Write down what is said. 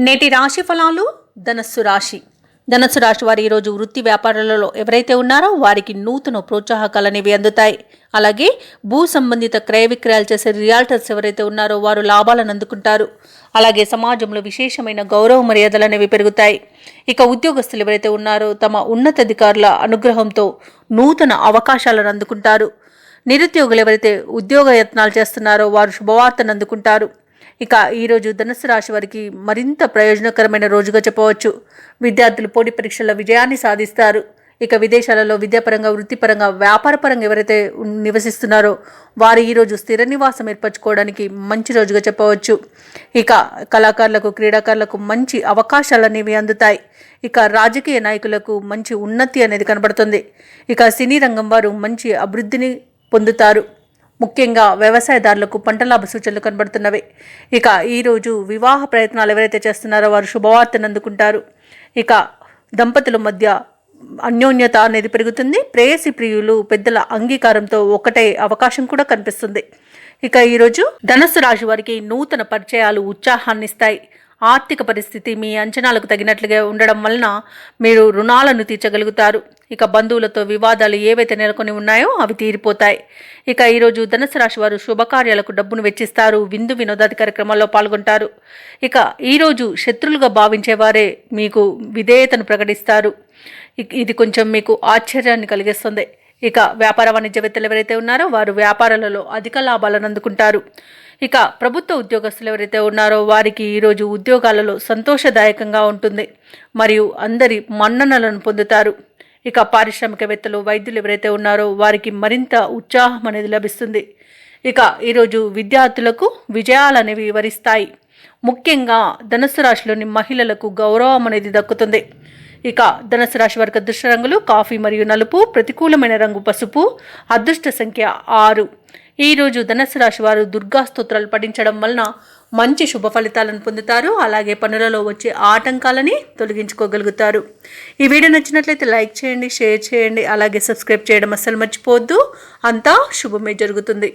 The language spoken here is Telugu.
నేటి రాశి ఫలాలు. ధనస్సు రాశి. ధనస్సు రాశి వారు ఈరోజు వృత్తి వ్యాపారాలలో ఎవరైతే ఉన్నారో వారికి నూతన ప్రోత్సాహకాలు అనేవి అందుతాయి. అలాగే భూ సంబంధిత క్రయ విక్రయాలు చేసే రియాల్టర్స్ ఎవరైతే ఉన్నారో వారు లాభాలను అందుకుంటారు. అలాగే సమాజంలో విశేషమైన గౌరవ మర్యాదలు అనేవి పెరుగుతాయి. ఇక ఉద్యోగస్తులు ఎవరైతే ఉన్నారో తమ ఉన్నతాధికారుల అనుగ్రహంతో నూతన అవకాశాలను అందుకుంటారు. నిరుద్యోగులు ఎవరైతే ఉద్యోగ యత్నాలు చేస్తున్నారో వారు శుభవార్తను అందుకుంటారు. ఇక ఈరోజు ధనుస్సు రాశి వారికి మరింత ప్రయోజనకరమైన రోజుగా చెప్పవచ్చు. విద్యార్థులు పోటీ పరీక్షల్లో విజయాన్ని సాధిస్తారు. ఇక విదేశాలలో విద్యాపరంగా, వృత్తిపరంగా, వ్యాపారపరంగా ఎవరైతే నివసిస్తున్నారో వారు ఈరోజు స్థిర నివాసం ఏర్పరచుకోవడానికి మంచి రోజుగా చెప్పవచ్చు. ఇక కళాకారులకు, క్రీడాకారులకు మంచి అవకాశాలు అనేవి అందుతాయి. ఇక రాజకీయ నాయకులకు మంచి ఉన్నతి అనేది కనబడుతుంది. ఇక సినీ రంగం వారు మంచి అభివృద్ధిని పొందుతారు. ముఖ్యంగా వ్యవసాయదారులకు పంట లాభ సూచనలు కనబడుతున్నవి. ఇక ఈరోజు వివాహ ప్రయత్నాలు ఎవరైతే చేస్తున్నారో వారు శుభవార్తను అందుకుంటారు. ఇక దంపతుల మధ్య అన్యోన్యత అనేది పెరుగుతుంది. ప్రేయసి ప్రియులు పెద్దల అంగీకారంతో ఒకటే అవకాశం కూడా కనిపిస్తుంది. ఇక ఈరోజు ధనస్సు రాశి వారికి నూతన పరిచయాలు ఉత్సాహాన్ని ఇస్తాయి. ఆర్థిక పరిస్థితి మీ అంచనాలకు తగినట్లుగా ఉండడం వలన మీరు రుణాలను తీర్చగలుగుతారు. ఇక బంధువులతో వివాదాలు ఏవైతే నెలకొని ఉన్నాయో అవి తీరిపోతాయి. ఇక ఈరోజు ధనుసు రాశి వారు శుభకార్యాలకు డబ్బును వెచ్చిస్తారు. విందు వినోదాది కార్యక్రమాల్లో పాల్గొంటారు. ఇక ఈరోజు శత్రులుగా భావించేవారే మీకు విధేయతను ప్రకటిస్తారు. ఇది కొంచెం మీకు ఆశ్చర్యాన్ని కలిగిస్తుంది. ఇక వ్యాపార వాణిజ్యవేత్తలు ఎవరైతే ఉన్నారో వారు వ్యాపారాలలో అధిక లాభాలను అందుకుంటారు. ఇక ప్రభుత్వ ఉద్యోగస్తులు ఎవరైతే ఉన్నారో వారికి ఈరోజు ఉద్యోగాలలో సంతోషదాయకంగా ఉంటుంది మరియు అందరి మన్ననలను పొందుతారు. ఇక పారిశ్రామికవేత్తలు, వైద్యులు ఎవరైతే ఉన్నారో వారికి మరింత ఉత్సాహం అనేది లభిస్తుంది. ఇక ఈరోజు విద్యార్థులకు విజయాలు అనేవి వివరిస్తాయి. ముఖ్యంగా ధనుస్సు రాశిలోని మహిళలకు గౌరవం అనేది దక్కుతుంది. ఇక ధనుస్సు రాశి వారికి అదృష్ట రంగులు కాఫీ మరియు నలుపు, ప్రతికూలమైన రంగు పసుపు, అదృష్ట సంఖ్య 6. ఈరోజు ధనుస్సు రాశి వారు దుర్గా స్తోత్రాలు పఠించడం వలన మంచి శుభ ఫలితాలను పొందుతారు. అలాగే పనులలో వచ్చే ఆటంకాలని తొలగించుకోగలుగుతారు. ఈ వీడియో నచ్చినట్లయితే లైక్ చేయండి, షేర్ చేయండి, అలాగే సబ్స్క్రైబ్ చేయడం అస్సలు మర్చిపోవద్దు. అంతా శుభమే జరుగుతుంది.